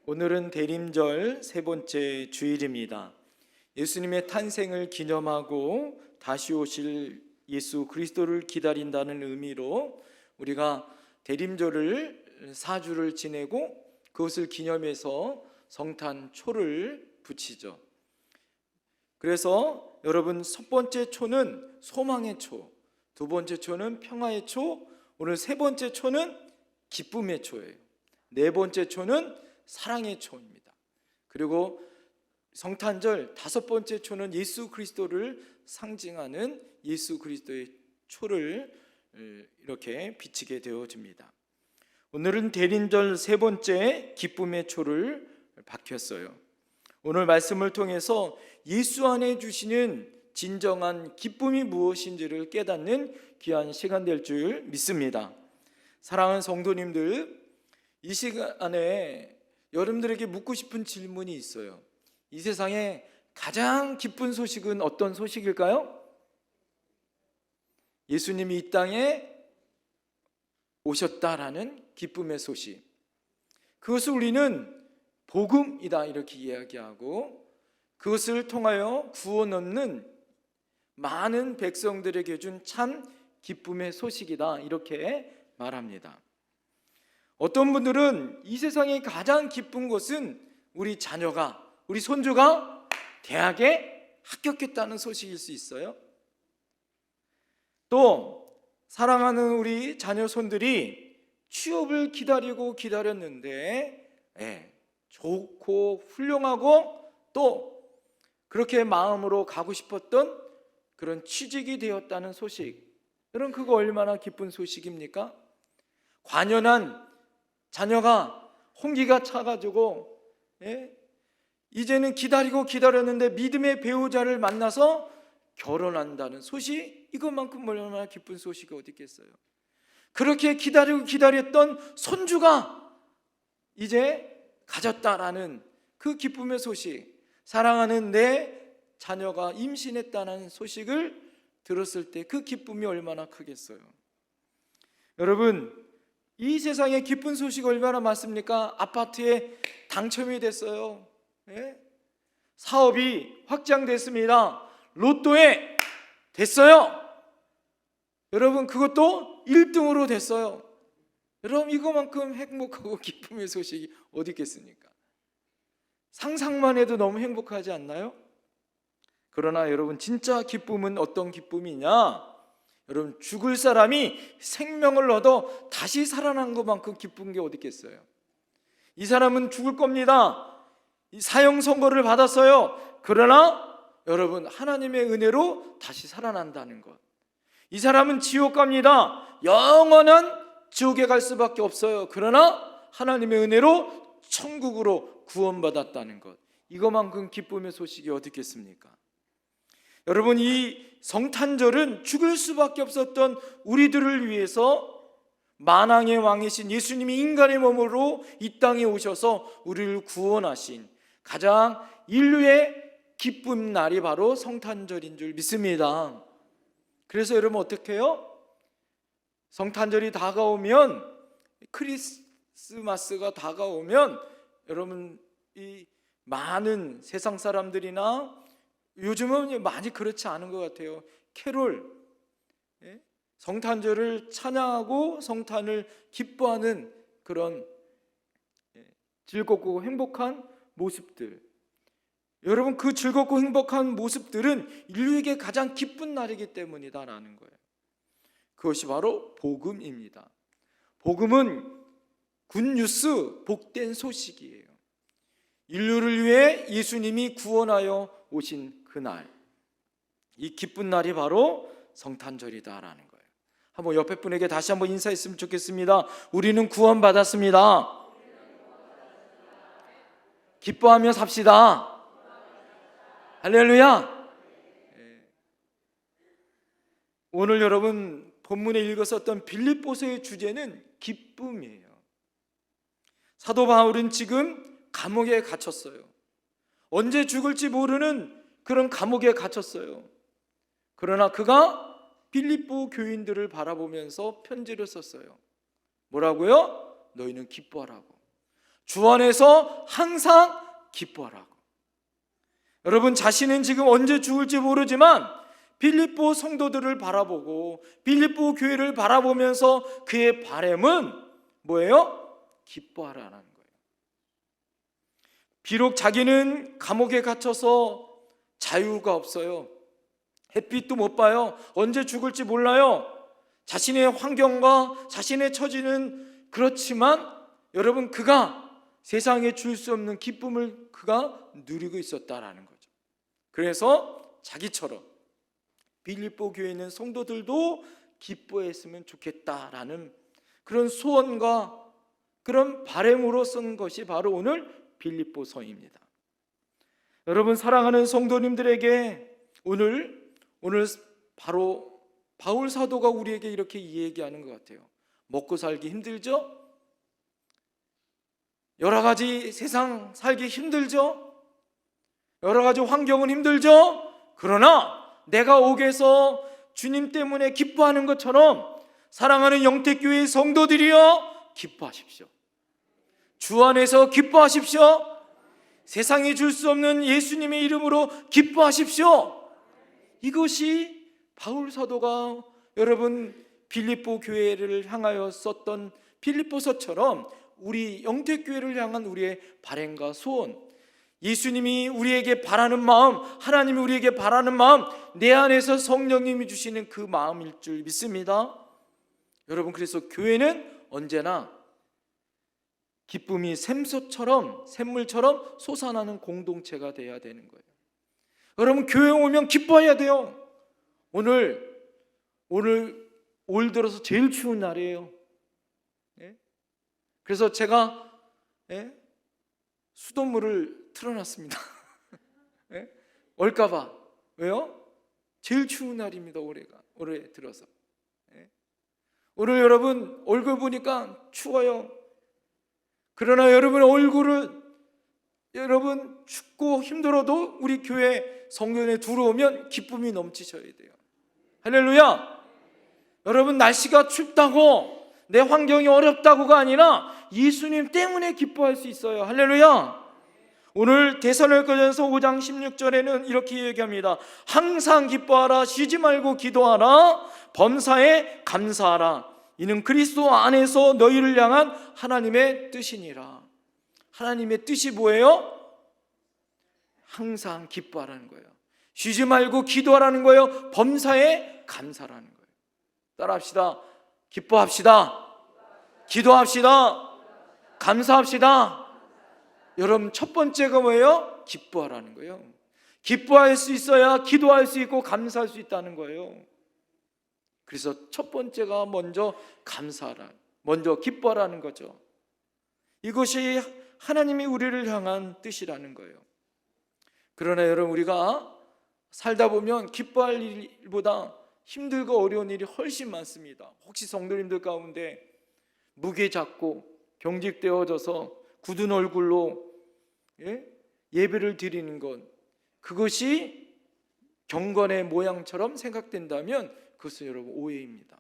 오늘은 대림절 세 번째 주일입니다. 예수님의 탄생을 기념하고 다시 오실 예수 그리스도를 기다린다는 의미로 우리가 대림절을 4주를 지내고 그것을 기념해서 성탄초를 붙이죠. 그래서 여러분, 첫 번째 초는 소망의 초, 두 번째 초는 평화의 초, 오늘 세 번째 초는 기쁨의 초예요. 네 번째 초는 사랑의 초입니다. 그리고 성탄절 다섯 번째 초는 예수 그리스도를 상징하는 예수 그리스도의 초를 이렇게 비치게 되어집니다. 오늘은 대림절 세 번째 기쁨의 초를 밝혔어요. 오늘 말씀을 통해서 예수 안에 주시는 진정한 기쁨이 무엇인지를 깨닫는 귀한 시간 될 줄 믿습니다. 사랑하는 성도님들, 이 시간에 여러분들에게 묻고 싶은 질문이 있어요. 이 세상에 가장 기쁜 소식은 어떤 소식일까요? 예수님이 이 땅에 오셨다라는 기쁨의 소식. 그것을 우리는 복음이다 이렇게 이야기하고, 그것을 통하여 구원 얻는 많은 백성들에게 준 참 기쁨의 소식이다 이렇게 말합니다. 어떤 분들은 이 세상에 가장 기쁜 것은 우리 자녀가, 우리 손주가 대학에 합격했다는 소식일 수 있어요. 또 사랑하는 우리 자녀 손들이 취업을 기다렸는데 좋고 훌륭하고 또 그렇게 마음으로 가고 싶었던 그런 취직이 되었다는 소식, 여러분, 그거 얼마나 기쁜 소식입니까? 관연한 자녀가 홍기가 차가지고 이제는 기다렸는데 믿음의 배우자를 만나서 결혼한다는 소식, 이것만큼 얼마나 기쁜 소식이 어디 있겠어요. 그렇게 기다렸던 손주가 이제 가졌다라는 그 기쁨의 소식, 사랑하는 내 자녀가 임신했다는 소식을 들었을 때 그 기쁨이 얼마나 크겠어요. 여러분, 이 세상에 기쁜 소식 얼마나 많습니까? 아파트에 당첨이 됐어요. 사업이 확장됐습니다. 로또에 됐어요. 여러분, 그것도 1등으로 됐어요. 여러분, 이거만큼 행복하고 기쁨의 소식이 어디 있겠습니까? 상상만 해도 너무 행복하지 않나요? 그러나 여러분, 진짜 기쁨은 어떤 기쁨이냐? 여러분, 죽을 사람이 생명을 얻어 다시 살아난 것만큼 기쁜 게 어디 있겠어요? 이 사람은 죽을 겁니다. 사형 선고를 받았어요. 그러나 여러분, 하나님의 은혜로 다시 살아난다는 것. 이 사람은 지옥 갑니다. 영원한 지옥에 갈 수밖에 없어요. 그러나 하나님의 은혜로 천국으로 구원받았다는 것. 이것만큼 기쁨의 소식이 어디 있겠습니까? 여러분, 이 성탄절은 죽을 수밖에 없었던 우리들을 위해서 만왕의 왕이신 예수님이 인간의 몸으로 이 땅에 오셔서 우리를 구원하신 가장 인류의 기쁜 날이 바로 성탄절인 줄 믿습니다. 그래서 여러분, 어떻게 해요? 성탄절이 다가오면, 크리스마스가 다가오면 여러분, 이 많은 세상 사람들이나 요즘은 많이 그렇지 않은 것 같아요. 캐롤, 성탄절을 찬양하고 성탄을 기뻐하는 그런 즐겁고 행복한 모습들, 여러분, 그 즐겁고 행복한 모습들은 인류에게 가장 기쁜 날이기 때문이다라는 거예요. 그것이 바로 복음입니다. 복음은 굿뉴스, 복된 소식이에요. 인류를 위해 예수님이 구원하여 오신 그날, 이 기쁜 날이 바로 성탄절이다라는 거예요. 한번 옆에 분에게 다시 한번 인사했으면 좋겠습니다. 우리는 구원받았습니다. 기뻐하며 삽시다. 할렐루야. 오늘 여러분 본문에 읽었었던 빌립보서의 주제는 기쁨이에요. 사도 바울은 지금 감옥에 갇혔어요. 언제 죽을지 모르는 그런 감옥에 갇혔어요. 그러나 그가 빌립보 교인들을 바라보면서 편지를 썼어요. 뭐라고요? 너희는 기뻐하라고. 주 안에서 항상 기뻐하라고. 여러분, 자신은 지금 언제 죽을지 모르지만 빌립보 성도들을 바라보고 빌립보 교회를 바라보면서 그의 바람은 뭐예요? 기뻐하라는 거예요. 비록 자기는 감옥에 갇혀서 자유가 없어요. 햇빛도 못 봐요. 언제 죽을지 몰라요. 자신의 환경과 자신의 처지는 그렇지만 여러분, 그가 세상에 줄 수 없는 기쁨을 그가 누리고 있었다라는 거죠. 그래서 자기처럼 빌립보 교회에 있는 성도들도 기뻐했으면 좋겠다라는 그런 소원과 그런 바람으로 쓴 것이 바로 오늘 빌립보서입니다. 여러분, 사랑하는 성도님들에게 오늘 바로 바울 사도가 우리에게 이렇게 얘기하는 것 같아요. 먹고 살기 힘들죠? 여러 가지 세상 살기 힘들죠? 여러 가지 환경은 힘들죠? 그러나 내가 옥에서 주님 때문에 기뻐하는 것처럼 사랑하는 영택교회의 성도들이여 기뻐하십시오. 주 안에서 기뻐하십시오. 세상이 줄 수 없는 예수님의 이름으로 기뻐하십시오. 이것이 바울 사도가 여러분 빌립보 교회를 향하여 썼던 빌립보서처럼 우리 영택교회를 향한 우리의 바람과 소원, 예수님이 우리에게 바라는 마음, 하나님이 우리에게 바라는 마음, 내 안에서 성령님이 주시는 그 마음일 줄 믿습니다. 여러분, 그래서 교회는 언제나 기쁨이 샘물처럼 솟아나는 공동체가 되어야 되는 거예요. 여러분, 교회 오면 기뻐해야 돼요. 오늘 올 들어서 제일 추운 날이에요. 그래서 제가 수돗물을 틀어놨습니다. 올까봐. 왜요? 제일 추운 날입니다. 올해 들어서. 오늘 여러분 얼굴 보니까 추워요. 그러나 여러분 얼굴을 여러분 춥고 힘들어도 우리 교회 성전에 들어오면 기쁨이 넘치셔야 돼요. 할렐루야. 여러분, 날씨가 춥다고 내 환경이 어렵다고가 아니라 예수님 때문에 기뻐할 수 있어요. 할렐루야. 오늘 데살로니가전서 5장 16절에는 이렇게 얘기합니다. 항상 기뻐하라, 쉬지 말고 기도하라, 범사에 감사하라. 이는 그리스도 안에서 너희를 향한 하나님의 뜻이니라. 하나님의 뜻이 뭐예요? 항상 기뻐하라는 거예요. 쉬지 말고 기도하라는 거예요. 범사에 감사라는 거예요. 따라합시다. 기뻐합시다. 기도합시다. 감사합시다. 여러분, 첫 번째가 뭐예요? 기뻐하라는 거예요. 기뻐할 수 있어야 기도할 수 있고 감사할 수 있다는 거예요. 그래서 첫 번째가 먼저 감사하라, 먼저 기뻐하라는 거죠. 이것이 하나님이 우리를 향한 뜻이라는 거예요. 그러나 여러분, 우리가 살다 보면 기뻐할 일보다 힘들고 어려운 일이 훨씬 많습니다. 혹시 성도님들 가운데 무게 잡고 경직되어져서 굳은 얼굴로 예배를 드리는 것, 그것이 경건의 모양처럼 생각된다면 그것은 여러분 오해입니다.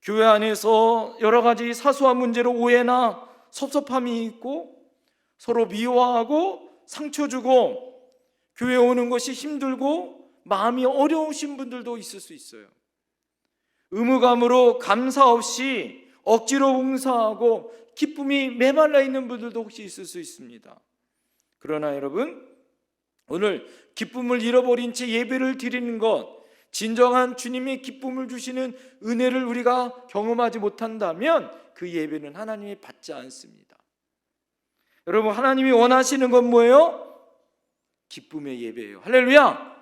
교회 안에서 여러 가지 사소한 문제로 오해나 섭섭함이 있고 서로 미워하고 상처 주고 교회 오는 것이 힘들고 마음이 어려우신 분들도 있을 수 있어요. 의무감으로 감사 없이 억지로 봉사하고 기쁨이 메말라 있는 분들도 혹시 있을 수 있습니다. 그러나 여러분, 오늘 기쁨을 잃어버린 채 예배를 드리는 것, 진정한 주님이 기쁨을 주시는 은혜를 우리가 경험하지 못한다면 그 예배는 하나님이 받지 않습니다. 여러분, 하나님이 원하시는 건 뭐예요? 기쁨의 예배예요. 할렐루야.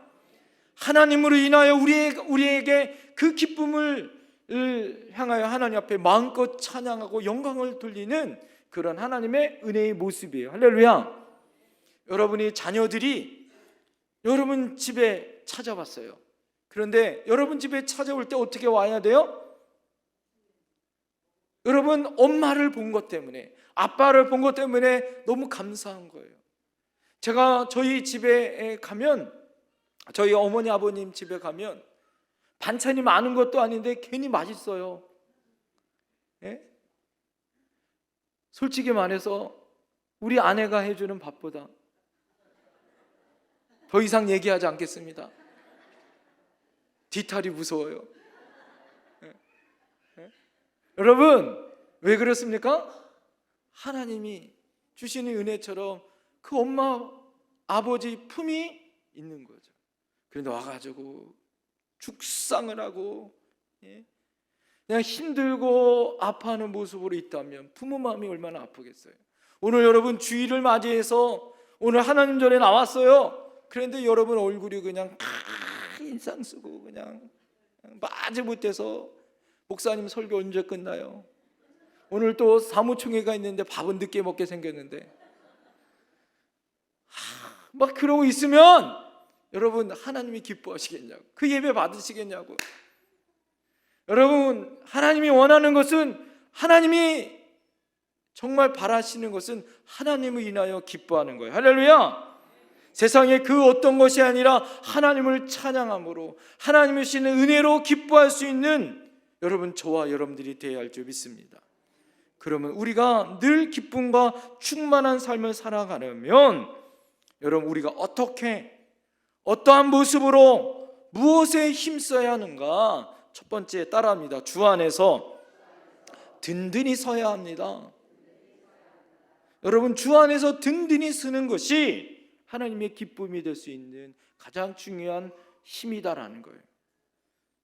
하나님으로 인하여 우리에게 그 기쁨을 향하여 하나님 앞에 마음껏 찬양하고 영광을 돌리는 그런 하나님의 은혜의 모습이에요. 할렐루야. 여러분이 자녀들이 여러분 집에 찾아왔어요. 그런데 여러분 집에 찾아올 때 어떻게 와야 돼요? 여러분 엄마를 본 것 때문에, 아빠를 본 것 때문에 너무 감사한 거예요. 제가 저희 집에 가면, 저희 어머니 아버님 집에 가면 반찬이 많은 것도 아닌데 괜히 맛있어요. 예? 솔직히 말해서 우리 아내가 해주는 밥보다. 더 이상 얘기하지 않겠습니다. 뒤탈이 무서워요. 여러분, 왜 그렇습니까? 하나님이 주시는 은혜처럼 그 엄마, 아버지 품이 있는 거죠. 그런데 와가지고 죽상을 하고 그냥 힘들고 아파하는 모습으로 있다면 부모 마음이 얼마나 아프겠어요. 오늘 여러분 주일을 맞이해서 오늘 하나님 전에 나왔어요. 그런데 여러분 얼굴이 그냥 인상 쓰고 그냥 마지 못해서 목사님 설교 언제 끝나요? 오늘 또 사무총회가 있는데 밥은 늦게 먹게 생겼는데 막 그러고 있으면 여러분 하나님이 기뻐하시겠냐고, 그 예배 받으시겠냐고. 여러분 하나님이 원하는 것은, 하나님이 정말 바라시는 것은 하나님을 인하여 기뻐하는 거예요. 할렐루야. 세상에 그 어떤 것이 아니라 하나님을 찬양함으로 하나님이 주시는 은혜로 기뻐할 수 있는 여러분 저와 여러분들이 되어야 할 줄 믿습니다. 그러면 우리가 늘 기쁨과 충만한 삶을 살아가려면 여러분 우리가 어떠한 모습으로 무엇에 힘써야 하는가? 첫 번째 따라합니다. 주 안에서 든든히 서야 합니다. 여러분 주 안에서 든든히 서는 것이 하나님의 기쁨이 될 수 있는 가장 중요한 힘이다라는 거예요.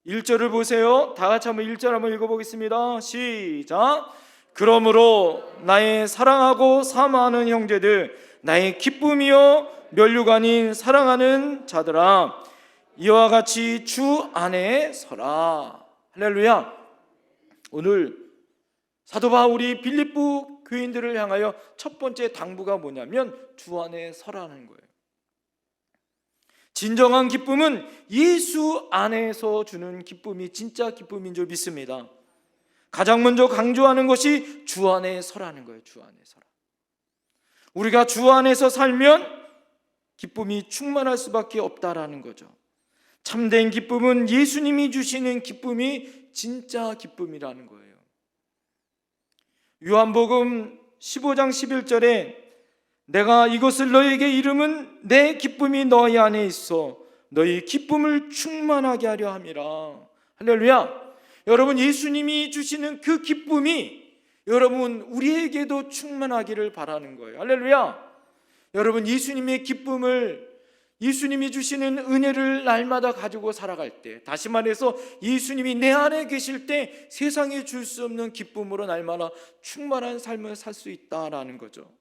1절을 보세요. 다 같이 한번 1절 한번 읽어보겠습니다. 시작. 그러므로 나의 사랑하고 사모하는 형제들, 나의 기쁨이요 면류가 아닌 사랑하는 자들아, 이와 같이 주 안에 서라. 할렐루야. 오늘 사도 바울이 빌립보 교인들을 향하여 첫 번째 당부가 뭐냐면 주 안에 서라는 거예요. 진정한 기쁨은 예수 안에서 주는 기쁨이 진짜 기쁨인 줄 믿습니다. 가장 먼저 강조하는 것이 주 안에 서라는 거예요. 주 안에 서라. 우리가 주 안에서 살면 기쁨이 충만할 수밖에 없다라는 거죠. 참된 기쁨은 예수님이 주시는 기쁨이 진짜 기쁨이라는 거예요. 요한복음 15장 11절에 내가 이것을 너희에게 이름은 내 기쁨이 너희 안에 있어 너희 기쁨을 충만하게 하려 함이라. 할렐루야. 여러분 예수님이 주시는 그 기쁨이 여러분 우리에게도 충만하기를 바라는 거예요. 할렐루야. 여러분 예수님의 기쁨을, 예수님이 주시는 은혜를 날마다 가지고 살아갈 때, 다시 말해서 예수님이 내 안에 계실 때 세상에 줄 수 없는 기쁨으로 날마다 충만한 삶을 살 수 있다라는 거죠.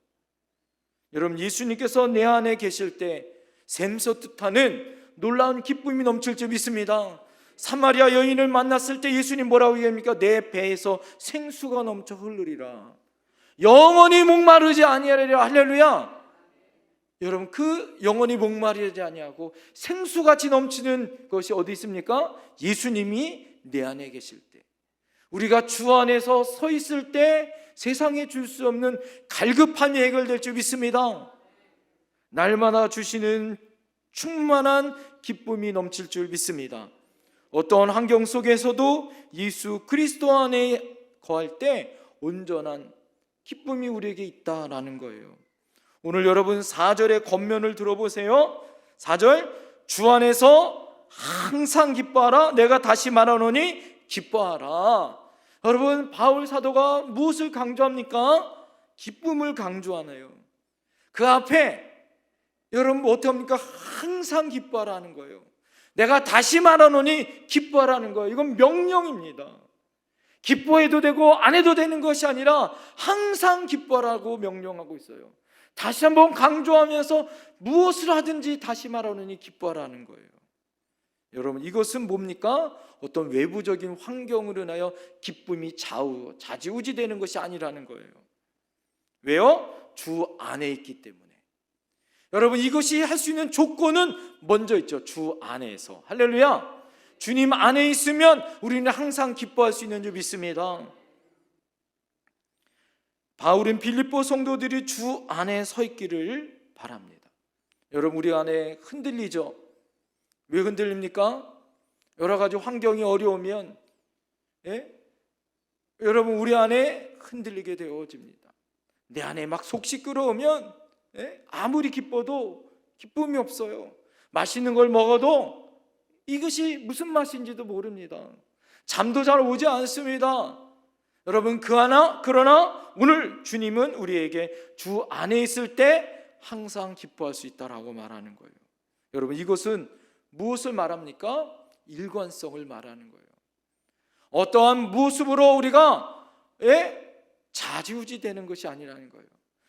여러분 예수님께서 내 안에 계실 때 샘솟듯하는 놀라운 기쁨이 넘칠 줄 믿습니다. 사마리아 여인을 만났을 때 예수님 뭐라고 얘기합니까? 내 배에서 생수가 넘쳐 흐르리라. 영원히 목마르지 아니하리라. 할렐루야. 여러분 그 영원히 목마르지 아니하고 생수같이 넘치는 것이 어디 있습니까? 예수님이 내 안에 계실 때, 우리가 주 안에서 서 있을 때 세상에 줄 수 없는 갈급함이 해결될 줄 믿습니다. 날마다 주시는 충만한 기쁨이 넘칠 줄 믿습니다. 어떠한 환경 속에서도 예수 그리스도 안에 거할 때 온전한 기쁨이 우리에게 있다라는 거예요. 오늘 여러분 4절의 겉면을 들어보세요. 4절, 주 안에서 항상 기뻐하라. 내가 다시 말하노니 기뻐하라. 여러분 바울 사도가 무엇을 강조합니까? 기쁨을 강조하네요. 그 앞에 여러분 어떻게 합니까? 항상 기뻐하라는 거예요. 내가 다시 말하노니 기뻐하라는 거예요. 이건 명령입니다. 기뻐해도 되고 안 해도 되는 것이 아니라 항상 기뻐하라고 명령하고 있어요. 다시 한번 강조하면서 무엇을 하든지 다시 말하노니 기뻐하라는 거예요. 여러분 이것은 뭡니까? 어떤 외부적인 환경으로 인하여 기쁨이 좌지우지되는 것이 아니라는 거예요. 왜요? 주 안에 있기 때문에. 여러분 이것이 할 수 있는 조건은 먼저 있죠. 주 안에서. 할렐루야. 주님 안에 있으면 우리는 항상 기뻐할 수 있는 줄 믿습니다. 바울은 빌립보 성도들이 주 안에 서 있기를 바랍니다. 여러분 우리 안에 흔들리죠? 왜 흔들립니까? 여러 가지 환경이 어려우면 여러분 우리 안에 흔들리게 되어집니다. 내 안에 막 속 시끄러우면 아무리 기뻐도 기쁨이 없어요. 맛있는 걸 먹어도 이것이 무슨 맛인지도 모릅니다. 잠도 잘 오지 않습니다. 여러분, 그러나 오늘 주님은 우리에게 주 안에 있을 때 항상 기뻐할 수 있다라고 말하는 거예요. 여러분, 이것은 무엇을 말합니까? 일관성을 말하는 거예요. 어떠한 모습으로 우리가 좌지우지 되는 것이 아니라는 거예요.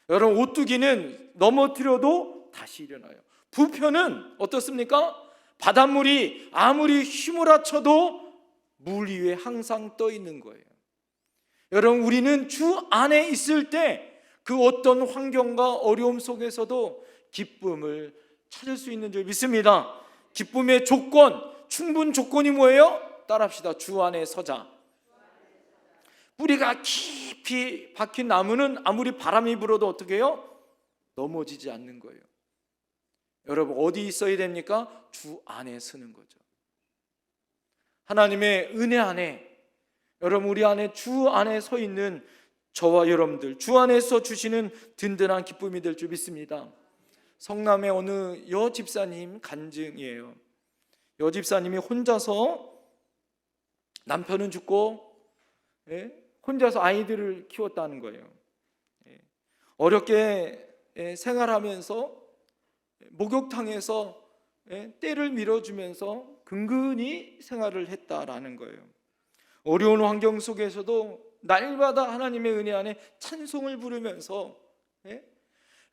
여러분, 오뚜기는 넘어뜨려도 다시 일어나요. 부표는 어떻습니까? 바닷물이 아무리 휘몰아쳐도 물 위에 항상 떠 있는 거예요. 여러분, 우리는 주 안에 있을 때 그 어떤 환경과 어려움 속에서도 기쁨을 찾을 수 있는 줄 믿습니다. 기쁨의 조건, 충분 조건이 뭐예요? 따라합시다. 주 안에 서자. 뿌리가 깊이 박힌 나무는 아무리 바람이 불어도 어떻게 해요? 넘어지지 않는 거예요. 여러분, 어디 있어야 됩니까? 주 안에 서는 거죠. 하나님의 은혜 안에, 여러분, 우리 안에 주 안에 서 있는 저와 여러분들, 주 안에서 주시는 든든한 기쁨이 될 줄 믿습니다. 성남의 어느 여집사님 간증이에요. 여집사님이 혼자서, 남편은 죽고 혼자서 아이들을 키웠다는 거예요. 어렵게 생활하면서 목욕탕에서 때를 밀어주면서 근근히 생활을 했다라는 거예요. 어려운 환경 속에서도 날마다 하나님의 은혜 안에 찬송을 부르면서,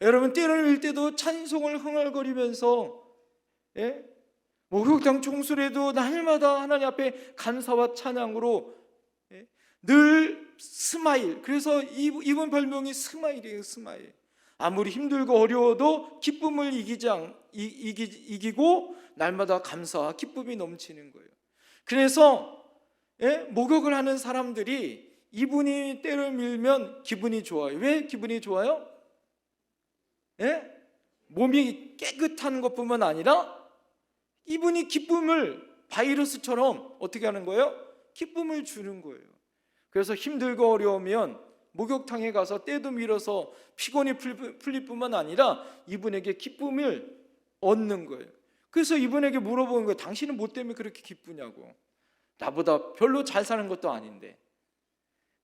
여러분, 때를 밀 때도 찬송을 흥얼거리면서, 목욕탕 청소에도 날마다 하나님 앞에 감사와 찬양으로 늘 스마일. 그래서 이분 별명이 스마일이에요. 스마일. 아무리 힘들고 어려워도 기쁨을 이기고 날마다 감사와 기쁨이 넘치는 거예요. 그래서 목욕을 하는 사람들이 이분이 때를 밀면 기분이 좋아요. 왜 기분이 좋아요? 몸이 깨끗한 것뿐만 아니라 이분이 기쁨을 바이러스처럼 어떻게 하는 거예요? 기쁨을 주는 거예요. 그래서 힘들고 어려우면 목욕탕에 가서 때도 밀어서 피곤이 풀릴 뿐만 아니라 이분에게 기쁨을 얻는 거예요. 그래서 이분에게 물어보는 거예요. 당신은 뭐 때문에 그렇게 기쁘냐고. 나보다 별로 잘 사는 것도 아닌데.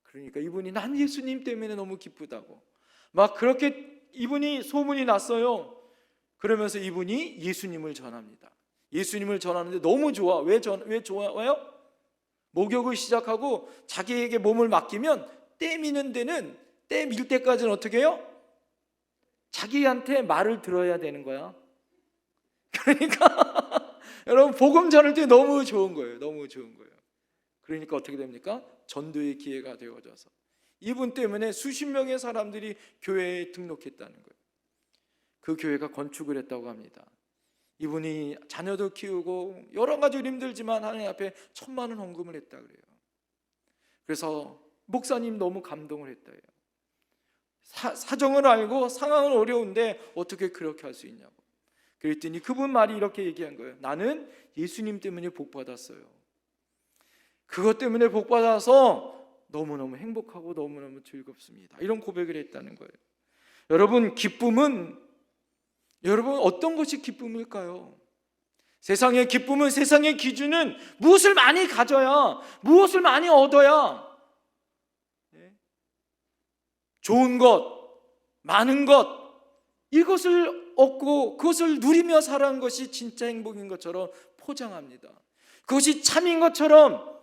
그러니까 이분이 난 예수님 때문에 너무 기쁘다고 막 그렇게 이분이 소문이 났어요. 그러면서 이분이 예수님을 전합니다. 예수님을 전하는데 너무 좋아. 왜 좋아요? 목욕을 시작하고 자기에게 몸을 맡기면 때 미는 데는 때 밀 때까지는 어떻게 해요? 자기한테 말을 들어야 되는 거야. 그러니까 여러분, 복음 전할 때 너무 좋은 거예요. 너무 좋은 거예요. 그러니까 어떻게 됩니까? 전도의 기회가 되어져서 이분 때문에 수십 명의 사람들이 교회에 등록했다는 거예요. 그 교회가 건축을 했다고 합니다. 이분이 자녀도 키우고 여러 가지로 힘들지만 하나님 앞에 1,000만 원 헌금을 했다 그래요. 그래서 목사님 너무 감동을 했다요. 사정을 알고 상황은 어려운데 어떻게 그렇게 할 수 있냐고. 그랬더니 그분 말이 이렇게 얘기한 거예요. 나는 예수님 때문에 복 받았어요. 그것 때문에 복 받아서 너무너무 행복하고 너무너무 즐겁습니다. 이런 고백을 했다는 거예요. 여러분, 기쁨은, 여러분, 어떤 것이 기쁨일까요? 세상의 기쁨은, 세상의 기준은 무엇을 많이 가져야, 무엇을 많이 얻어야, 좋은 것, 많은 것, 이것을 얻고 그것을 누리며 살아가는 것이 진짜 행복인 것처럼 포장합니다. 그것이 참인 것처럼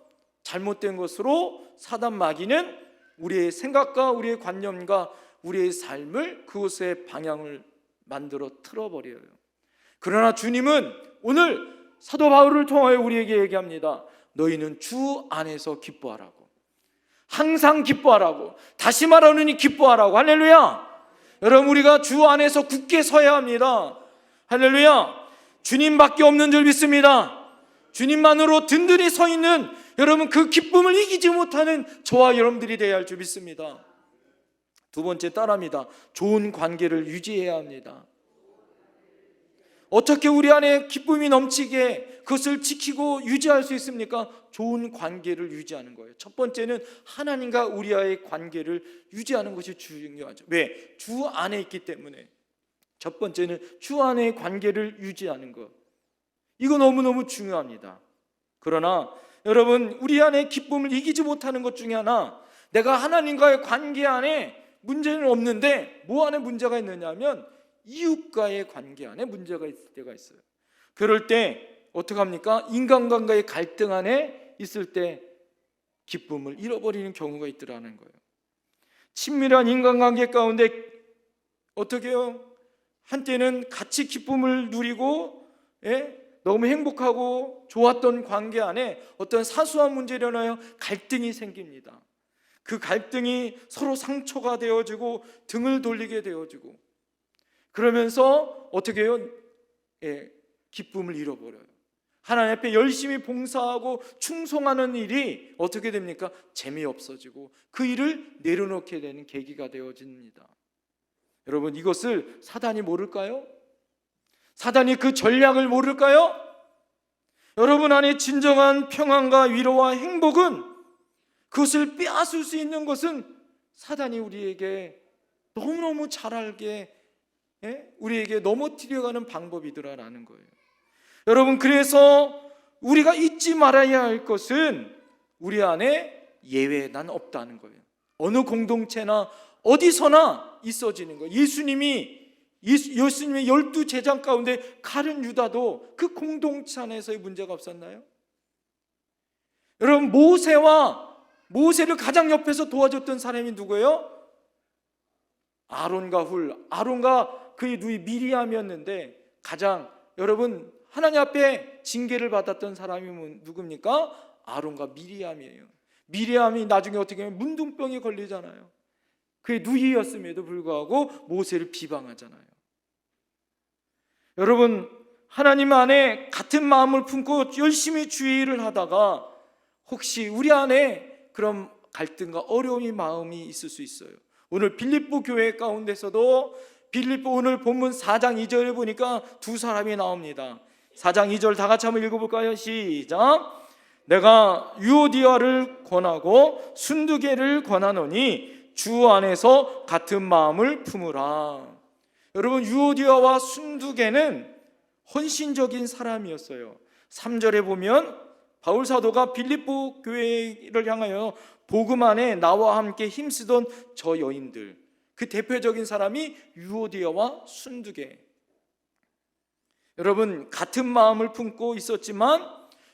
잘못된 것으로 사단 마귀는 우리의 생각과 우리의 관념과 우리의 삶을 그것의 방향을 만들어 틀어버려요. 그러나 주님은 오늘 사도 바울을 통하여 우리에게 얘기합니다. 너희는 주 안에서 기뻐하라고. 항상 기뻐하라고. 다시 말하느니 기뻐하라고. 할렐루야. 여러분, 우리가 주 안에서 굳게 서야 합니다. 할렐루야. 주님밖에 없는 줄 믿습니다. 주님만으로 든든히 서 있는 여러분, 그 기쁨을 이기지 못하는 저와 여러분들이 되어야 할 줄 믿습니다. 두 번째, 따라합니다. 좋은 관계를 유지해야 합니다. 어떻게 우리 안에 기쁨이 넘치게 그것을 지키고 유지할 수 있습니까? 좋은 관계를 유지하는 거예요. 첫 번째는 하나님과 우리와의 관계를 유지하는 것이 중요하죠. 왜? 주 안에 있기 때문에. 첫 번째는 주 안의 관계를 유지하는 것. 이거 너무너무 중요합니다. 그러나 여러분, 우리 안에 기쁨을 이기지 못하는 것 중에 하나, 내가 하나님과의 관계 안에 문제는 없는데 뭐 안에 문제가 있느냐 하면 이웃과의 관계 안에 문제가 있을 때가 있어요. 그럴 때 어떻게 합니까? 인간관계의 갈등 안에 있을 때 기쁨을 잃어버리는 경우가 있더라는 거예요. 친밀한 인간관계 가운데 어떻게 해요? 한때는 같이 기쁨을 누리고 너무 행복하고 좋았던 관계 안에 어떤 사소한 문제로 인하여 갈등이 생깁니다. 그 갈등이 서로 상처가 되어지고 등을 돌리게 되어지고, 그러면서 어떻게 해요? 기쁨을 잃어버려요. 하나님 앞에 열심히 봉사하고 충성하는 일이 어떻게 됩니까? 재미없어지고 그 일을 내려놓게 되는 계기가 되어집니다. 여러분, 이것을 사단이 모를까요? 사단이 그 전략을 모를까요? 여러분 안에 진정한 평안과 위로와 행복은, 그것을 빼앗을 수 있는 것은 사단이 우리에게 너무너무 잘 알게 우리에게 넘어뜨려가는 방법이더라라는 거예요. 여러분, 그래서 우리가 잊지 말아야 할 것은 우리 안에 예외는 없다는 거예요. 어느 공동체나 어디서나 있어지는 거예요. 예수님의 12 제자 가운데 가룟 유다도 그 공동체 안에서의 문제가 없었나요? 여러분, 모세를 가장 옆에서 도와줬던 사람이 누구예요? 아론과 아론과 그의 누이 미리암이었는데, 가장 여러분 하나님 앞에 징계를 받았던 사람이 누굽니까? 아론과 미리암이에요. 미리암이 나중에 어떻게 하면 문둥병에 걸리잖아요. 그의 누이였음에도 불구하고 모세를 비방하잖아요. 여러분, 하나님 안에 같은 마음을 품고 열심히 주의를 하다가 혹시 우리 안에 그런 갈등과 어려움이 마음이 있을 수 있어요. 오늘 빌립보 교회 가운데서도 빌립보 오늘 본문 4장 2절에 보니까 두 사람이 나옵니다. 4장 2절 다 같이 한번 읽어볼까요? 시작. 내가 유오디아를 권하고 순두개를 권하노니 주 안에서 같은 마음을 품으라. 여러분, 유오디아와 순두개는 헌신적인 사람이었어요. 3절에 보면 바울 사도가 빌립보 교회를 향하여 복음 안에 나와 함께 힘쓰던 저 여인들, 그 대표적인 사람이 유오디아와 순두개. 여러분, 같은 마음을 품고 있었지만,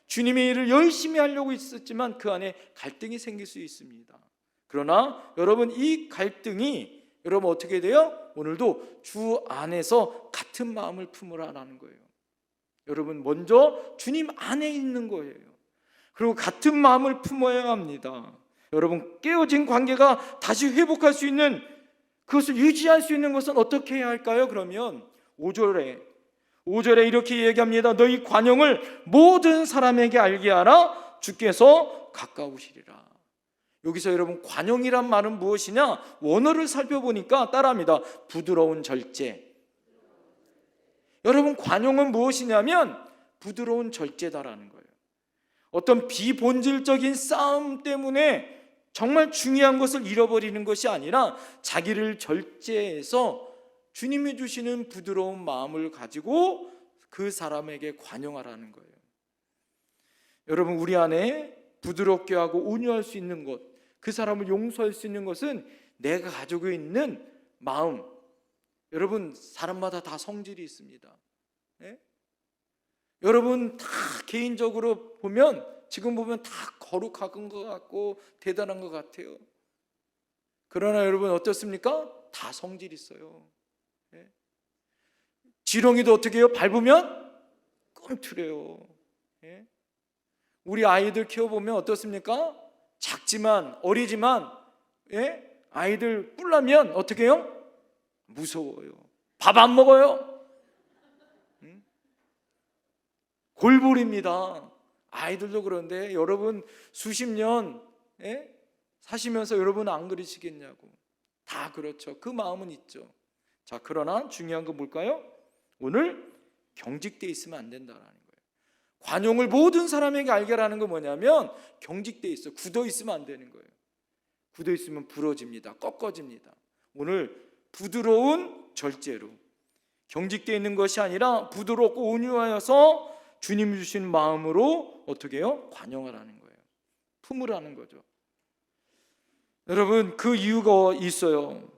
주님의 일을 열심히 하려고 있었지만 그 안에 갈등이 생길 수 있습니다. 그러나 여러분, 이 갈등이 여러분 어떻게 돼요? 오늘도 주 안에서 같은 마음을 품으라라는 거예요. 여러분, 먼저 주님 안에 있는 거예요. 그리고 같은 마음을 품어야 합니다. 여러분, 깨어진 관계가 다시 회복할 수 있는, 그것을 유지할 수 있는 것은 어떻게 해야 할까요? 그러면 5절에 이렇게 얘기합니다. 너희 관용을 모든 사람에게 알게 하라. 주께서 가까우시리라. 여기서 여러분, 관용이란 말은 무엇이냐? 원어를 살펴보니까 따라합니다. 부드러운 절제. 여러분, 관용은 무엇이냐면 부드러운 절제다라는 거예요. 어떤 비본질적인 싸움 때문에 정말 중요한 것을 잃어버리는 것이 아니라 자기를 절제해서 주님이 주시는 부드러운 마음을 가지고 그 사람에게 관용하라는 거예요. 여러분, 우리 안에 부드럽게 하고 온유할 수 있는 것, 그 사람을 용서할 수 있는 것은 내가 가지고 있는 마음. 여러분, 사람마다 다 성질이 있습니다. 여러분, 다 개인적으로 보면, 지금 보면 다 거룩한 것 같고 대단한 것 같아요. 그러나 여러분 어떻습니까? 다 성질이 있어요. 지렁이도 어떻게 해요? 밟으면 꿈틀해요. 우리 아이들 키워보면 어떻습니까? 작지만 어리지만 아이들 뿔나면 어떻게 해요? 무서워요. 밥 안 먹어요. 골볼입니다. 아이들도 그런데 여러분 수십 년 사시면서 여러분 안 그러시겠냐고. 다 그렇죠. 그 마음은 있죠. 자, 그러나 중요한 건 뭘까요? 오늘 경직돼 있으면 안 된다라는 거예요. 관용을 모든 사람에게 알게 하라는 건 뭐냐면 경직돼 있어, 굳어 있으면 안 되는 거예요. 굳어 있으면 부러집니다. 꺾어집니다. 오늘 부드러운 절제로 경직되어 있는 것이 아니라 부드럽고 온유하여서 주님 주신 마음으로 어떻게 해요? 관용하라는 거예요. 품으라는 거죠. 여러분, 그 이유가 있어요.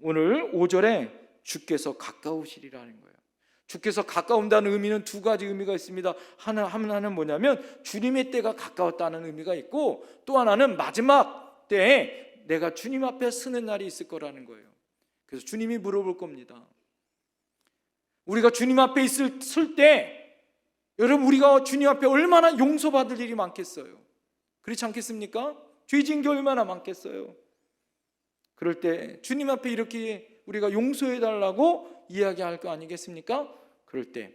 오늘 5절에 주께서 가까우시리라는 거예요. 주께서 가까운다는 의미는 두 가지 의미가 있습니다. 하나는 뭐냐면 주님의 때가 가까웠다는 의미가 있고, 또 하나는 마지막 때에 내가 주님 앞에 서는 날이 있을 거라는 거예요. 그래서 주님이 물어볼 겁니다. 우리가 주님 앞에 있을 때, 여러분, 우리가 주님 앞에 얼마나 용서받을 일이 많겠어요. 그렇지 않겠습니까? 죄 지은 게 얼마나 많겠어요. 그럴 때 주님 앞에 이렇게 우리가 용서해달라고 이야기할 거 아니겠습니까? 그럴 때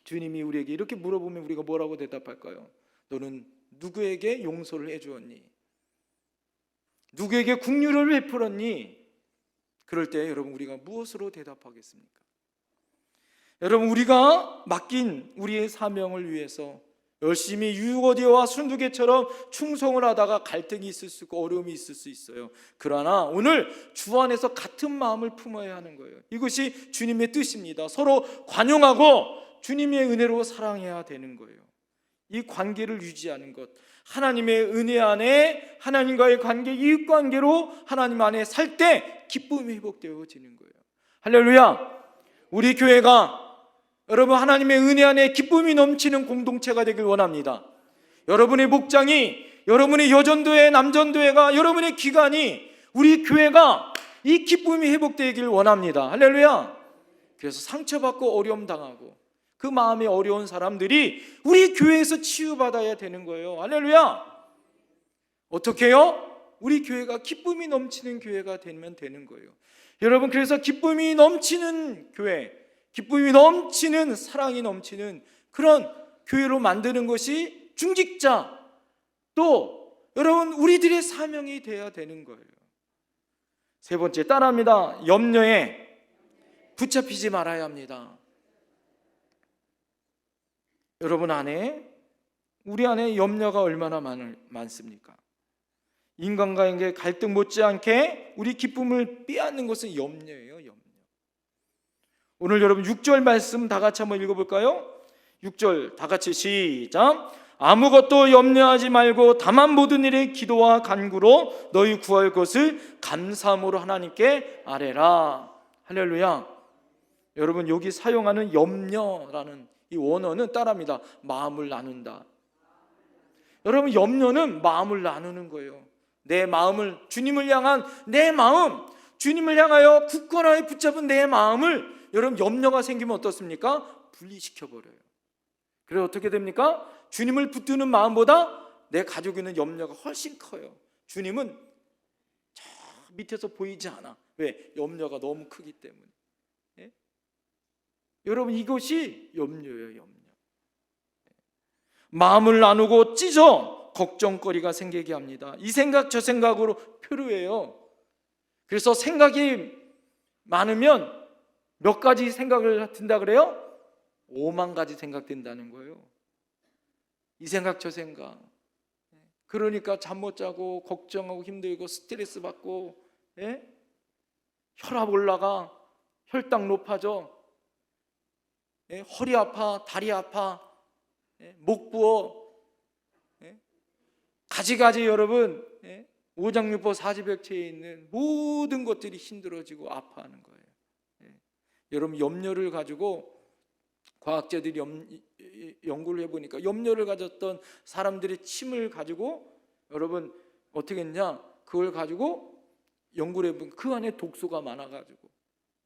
주님이 우리에게 이렇게 물어보면 우리가 뭐라고 대답할까요? 너는 누구에게 용서를 해주었니? 누구에게 긍휼을 베풀었니? 그럴 때 여러분, 우리가 무엇으로 대답하겠습니까? 여러분, 우리가 맡긴 우리의 사명을 위해서 열심히 유고디와 순두개처럼 충성을 하다가 갈등이 있을 수 있고 어려움이 있을 수 있어요. 그러나 오늘 주 안에서 같은 마음을 품어야 하는 거예요. 이것이 주님의 뜻입니다. 서로 관용하고 주님의 은혜로 사랑해야 되는 거예요. 이 관계를 유지하는 것, 하나님의 은혜 안에 하나님과의 관계, 이익관계로 하나님 안에 살 때 기쁨이 회복되어지는 거예요. 할렐루야. 우리 교회가 여러분, 하나님의 은혜 안에 기쁨이 넘치는 공동체가 되길 원합니다. 여러분의 목장이, 여러분의 여전도회, 남전도회가, 여러분의 기관이, 우리 교회가 이 기쁨이 회복되길 원합니다. 할렐루야. 그래서 상처받고 어려움 당하고 그 마음이 어려운 사람들이 우리 교회에서 치유받아야 되는 거예요. 할렐루야. 어떻게 해요? 우리 교회가 기쁨이 넘치는 교회가 되면 되는 거예요. 여러분, 그래서 기쁨이 넘치는 교회, 기쁨이 넘치는, 사랑이 넘치는 그런 교회로 만드는 것이 중직자, 또 여러분 우리들의 사명이 되어야 되는 거예요. 세 번째, 따라합니다. 염려에 붙잡히지 말아야 합니다. 여러분 안에, 우리 안에 염려가 얼마나 많습니까? 인간과의 갈등 못지않게 우리 기쁨을 빼앗는 것은 염려예요. 염려. 오늘 여러분 6절 말씀 다 같이 한번 읽어볼까요? 6절 다 같이 시작. 아무것도 염려하지 말고 다만 모든 일에 기도와 간구로 너희 구할 것을 감사함으로 하나님께 아뢰라. 할렐루야. 여러분, 여기 사용하는 염려라는 이 원어는 따라합니다. 마음을 나눈다. 여러분, 염려는 마음을 나누는 거예요. 내 마음을, 주님을 향한 내 마음, 주님을 향하여 굳건하게 붙잡은 내 마음을, 여러분, 염려가 생기면 어떻습니까? 분리시켜버려요. 그래서 어떻게 됩니까? 주님을 붙드는 마음보다 내 가지고 있는 염려가 훨씬 커요. 주님은 저 밑에서 보이지 않아. 왜? 염려가 너무 크기 때문에. 예? 여러분, 이것이 염려예요. 염려. 마음을 나누고 찢어 걱정거리가 생기게 합니다. 이 생각 저 생각으로 표류해요. 그래서 생각이 많으면 몇 가지 생각을 든다 그래요? 5만 가지 생각된다는 거예요. 이 생각 저 생각. 그러니까 잠 못 자고 걱정하고 힘들고 스트레스 받고, 예? 혈압 올라가, 혈당 높아져, 예? 허리 아파, 다리 아파, 예? 목 부어, 예? 가지가지 여러분, 예? 오장육부 사지백체에 있는 모든 것들이 힘들어지고 아파하는 거예요. 예? 여러분, 염려를 가지고 과학자들이 연구를 해보니까 염려를 가졌던 사람들의 침을 가지고 여러분 어떻게 했냐, 그걸 가지고 연구를 해보니까 그 안에 독소가 많아가지고,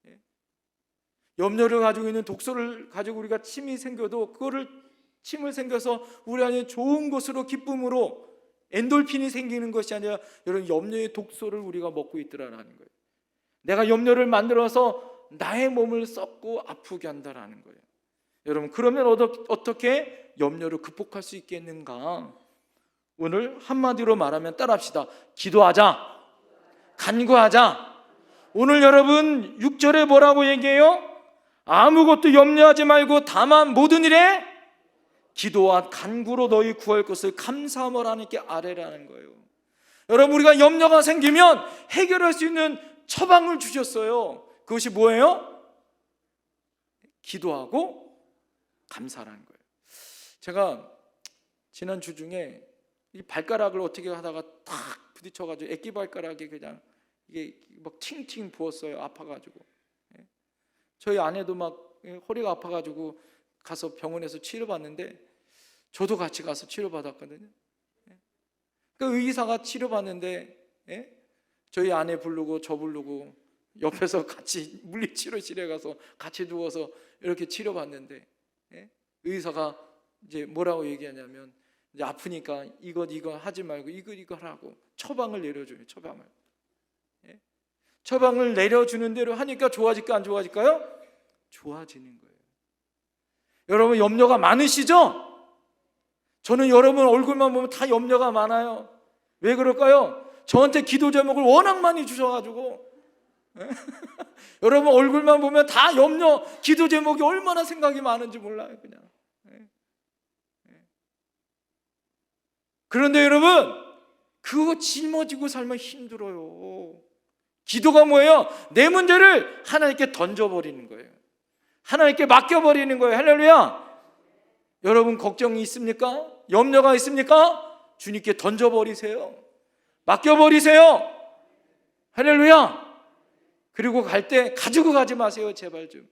예? 염려를 가지고 있는 독소를 가지고 우리가 침이 생겨도 그거를, 침을 생겨서 우리 안에 좋은 것으로 기쁨으로 엔돌핀이 생기는 것이 아니라 여러분 염려의 독소를 우리가 먹고 있더라는 거예요. 내가 염려를 만들어서 나의 몸을 썩고 아프게 한다라는 거예요. 여러분, 그러면 어떻게 염려를 극복할 수 있겠는가? 오늘 한마디로 말하면 따라합시다. 기도하자, 간구하자. 오늘 여러분 6절에 뭐라고 얘기해요? 아무것도 염려하지 말고 다만 모든 일에 기도와 간구로 너희 구할 것을 감사함으로 하나님께 아뢰라는 거예요. 여러분, 우리가 염려가 생기면 해결할 수 있는 처방을 주셨어요. 그것이 뭐예요? 기도하고 감사라는 거예요. 제가 지난 주 중에 이 발가락을 어떻게 하다가 탁 부딪혀가지고 애기 발가락이 그냥 이게 막 팅팅 부었어요. 아파가지고. 저희 아내도 막 허리가 아파가지고 가서 병원에서 치료받는데 저도 같이 가서 치료받았거든요. 그 의사가 치료받는데 저희 아내 부르고 저 부르고 옆에서 같이 물리치료실에 가서 같이 누워서 이렇게 치료받는데 의사가 이제 뭐라고 얘기하냐면 이제 아프니까 이거 하지 말고 이거 하라고 처방을 내려줘요. 처방을 내려주는 대로 하니까 좋아질까 안 좋아질까요? 좋아지는 거예요. 여러분, 염려가 많으시죠? 저는 여러분 얼굴만 보면 다 염려가 많아요. 왜 그럴까요? 저한테 기도 제목을 워낙 많이 주셔가지고 여러분 얼굴만 보면 다 염려, 기도 제목이 얼마나 생각이 많은지 몰라요. 그냥. 그런데 여러분, 그거 짊어지고 살면 힘들어요. 기도가 뭐예요? 내 문제를 하나님께 던져버리는 거예요. 하나님께 맡겨버리는 거예요. 할렐루야. 여러분 걱정이 있습니까? 염려가 있습니까? 주님께 던져버리세요. 맡겨버리세요. 할렐루야. 그리고 갈 때 가지고 가지 마세요. 제발 좀.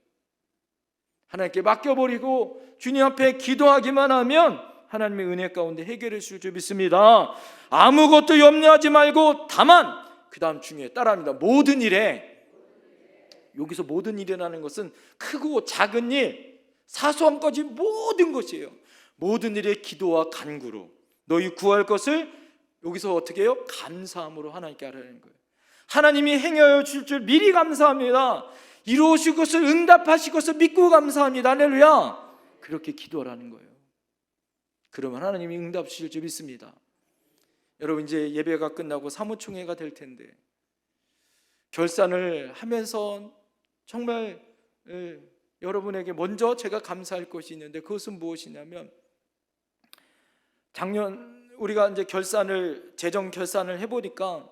하나님께 맡겨버리고 주님 앞에 기도하기만 하면 하나님의 은혜 가운데 해결해 주실 줄 믿습니다. 아무것도 염려하지 말고 다만, 그 다음 중에 따라합니다. 모든 일에, 여기서 모든 일이라는 것은 크고 작은 일, 사소한 것이 모든 것이에요. 모든 일에 기도와 간구로 너희 구할 것을 여기서 어떻게 해요? 감사함으로 하나님께 하라는 거예요. 하나님이 행하여 주실 줄 미리 감사합니다. 이루어질 것을, 응답하실 것을 믿고 감사합니다. 할렐루야. 그렇게 기도하라는 거예요. 그러면 하나님이 응답 주실 줄 믿습니다. 여러분, 이제 예배가 끝나고 사무총회가 될 텐데 결산을 하면서 정말 여러분에게 먼저 제가 감사할 것이 있는데, 그것은 무엇이냐면, 작년 우리가 이제 재정 결산을 해보니까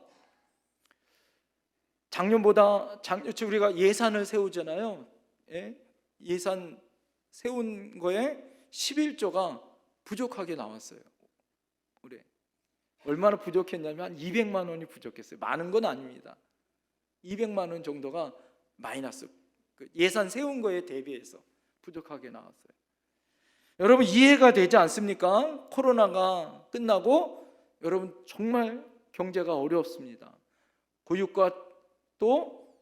작년보다 우리가 예산을 세우잖아요. 예산 세운 거에 11조가 부족하게 나왔어요. 올해 얼마나 부족했냐면 한 200만 원이 부족했어요. 많은 건 아닙니다. 200만 원 정도가 마이너스, 예산 세운 거에 대비해서 부족하게 나왔어요. 여러분, 이해가 되지 않습니까? 코로나가 끝나고 여러분 정말 경제가 어렵습니다. 고유가 또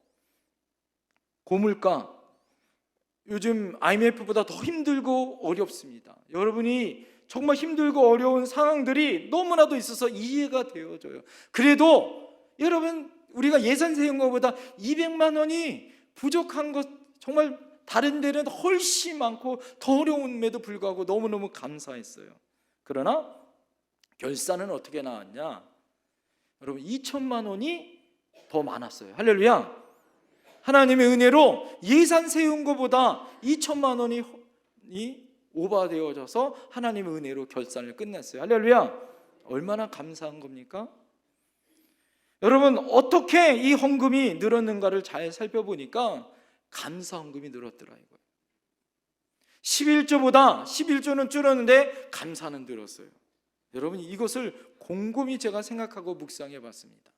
고물가, 요즘 IMF보다 더 힘들고 어렵습니다. 여러분이 정말 힘들고 어려운 상황들이 너무나도 있어서 이해가 되어져요. 그래도 여러분, 우리가 예산 세운 것보다 200만 원이 부족한 것, 정말 다른 데는 훨씬 많고 더 어려움에도 불구하고 너무너무 감사했어요. 그러나 결산은 어떻게 나왔냐? 여러분, 2천만 원이 더 많았어요. 할렐루야. 하나님의 은혜로 예산 세운 것보다 2천만 원이 오버되어져서 하나님의 은혜로 결산을 끝냈어요. 할렐루야. 얼마나 감사한 겁니까? 여러분, 어떻게 이 헌금이 늘었는가를 잘 살펴보니까 감사 헌금이 늘었더라 이거예요. 11조는 줄었는데 감사는 늘었어요. 여러분, 이것을 곰곰이 제가 생각하고 묵상해 봤습니다.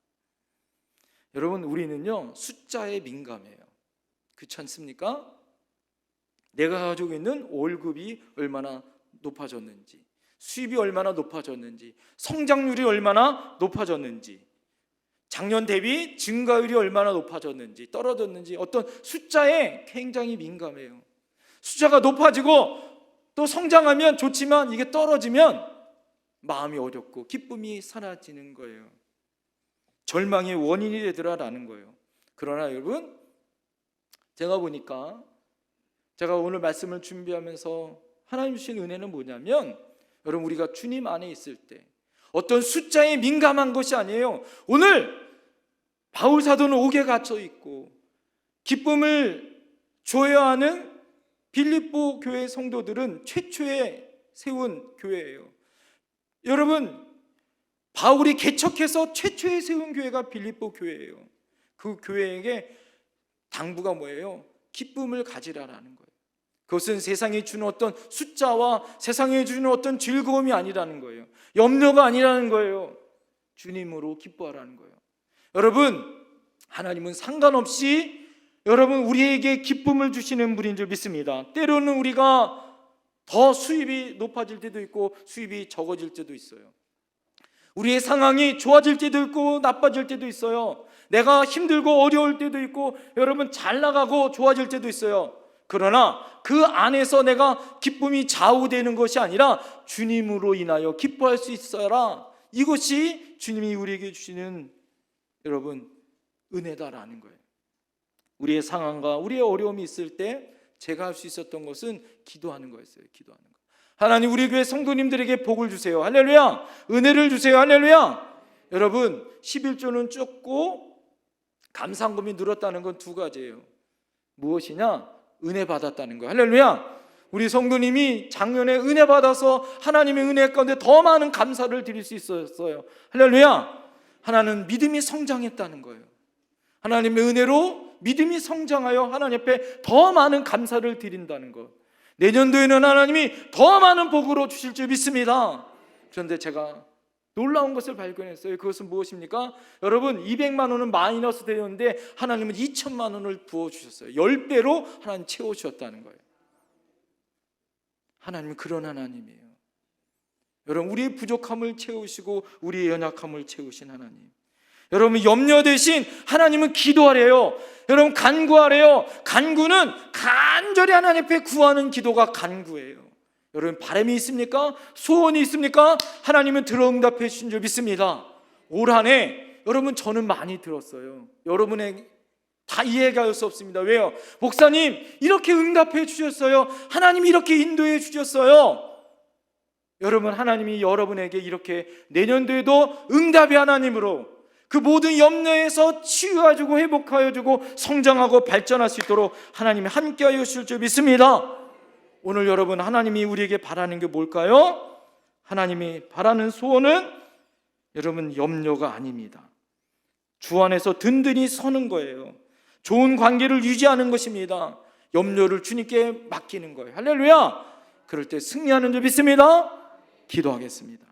여러분, 우리는요 숫자에 민감해요. 그렇지 않습니까? 내가 가지고 있는 월급이 얼마나 높아졌는지, 수입이 얼마나 높아졌는지, 성장률이 얼마나 높아졌는지, 작년 대비 증가율이 얼마나 높아졌는지 떨어졌는지, 어떤 숫자에 굉장히 민감해요. 숫자가 높아지고 또 성장하면 좋지만 이게 떨어지면 마음이 어렵고 기쁨이 사라지는 거예요. 절망의 원인이 되더라라는 거예요. 그러나 여러분, 제가 보니까, 제가 오늘 말씀을 준비하면서 하나님 주신 은혜는 뭐냐면, 여러분, 우리가 주님 안에 있을 때 어떤 숫자에 민감한 것이 아니에요. 오늘 바울 사도는 옥에 갇혀 있고 기쁨을 줘야 하는 빌립보 교회 성도들은 최초에 세운 교회예요. 여러분, 바울이 개척해서 최초에 세운 교회가 빌립보 교회예요. 그 교회에게 당부가 뭐예요? 기쁨을 가지라라는 거예요. 그것은 세상이 주는 어떤 숫자와 세상이 주는 어떤 즐거움이 아니라는 거예요. 염려가 아니라는 거예요. 주님으로 기뻐하라는 거예요. 여러분, 하나님은 상관없이 여러분 우리에게 기쁨을 주시는 분인 줄 믿습니다. 때로는 우리가 더 수입이 높아질 때도 있고 수입이 적어질 때도 있어요. 우리의 상황이 좋아질 때도 있고 나빠질 때도 있어요. 내가 힘들고 어려울 때도 있고 여러분 잘 나가고 좋아질 때도 있어요. 그러나 그 안에서 내가 기쁨이 좌우되는 것이 아니라 주님으로 인하여 기뻐할 수 있어라. 이것이 주님이 우리에게 주시는 여러분 은혜다라는 거예요. 우리의 상황과 우리의 어려움이 있을 때 제가 할 수 있었던 것은 기도하는 거였어요. 기도하는 거. 하나님 우리 교회 성도님들에게 복을 주세요. 할렐루야. 은혜를 주세요. 할렐루야. 여러분 11조는 적고 감사금이 늘었다는 건 두 가지예요. 무엇이냐? 은혜 받았다는 거예요. 할렐루야. 우리 성도님이 작년에 은혜 받아서 하나님의 은혜 가운데 더 많은 감사를 드릴 수 있었어요. 할렐루야. 하나는 믿음이 성장했다는 거예요. 하나님의 은혜로 믿음이 성장하여 하나님 앞에 더 많은 감사를 드린다는 것. 내년도에는 하나님이 더 많은 복으로 주실 줄 믿습니다. 그런데 제가 놀라운 것을 발견했어요. 그것은 무엇입니까? 여러분 200만 원은 마이너스 되었는데 하나님은 2천만 원을 부어주셨어요. 10배로 하나님 채워주셨다는 거예요. 하나님은 그런 하나님이에요. 여러분 우리의 부족함을 채우시고 우리의 연약함을 채우신 하나님. 여러분 염려 대신 하나님은 기도하래요. 여러분 간구하래요. 간구는 간절히 하나님 앞에 구하는 기도가 간구예요. 여러분 바람이 있습니까? 소원이 있습니까? 하나님은 들어응답해 주신 줄 믿습니다. 올 한 해 여러분 저는 많이 들었어요. 여러분의 다 이해가 할 수 없습니다. 왜요? 목사님 이렇게 응답해 주셨어요. 하나님이 이렇게 인도해 주셨어요. 여러분 하나님이 여러분에게 이렇게 내년도에도 응답의 하나님으로 그 모든 염려에서 치유해주고 회복하여주고 성장하고 발전할 수 있도록 하나님이 함께하여 주실 줄 믿습니다. 오늘 여러분 하나님이 우리에게 바라는 게 뭘까요? 하나님이 바라는 소원은 여러분 염려가 아닙니다. 주 안에서 든든히 서는 거예요. 좋은 관계를 유지하는 것입니다. 염려를 주님께 맡기는 거예요. 할렐루야. 그럴 때 승리하는 줄 믿습니다. 기도하겠습니다.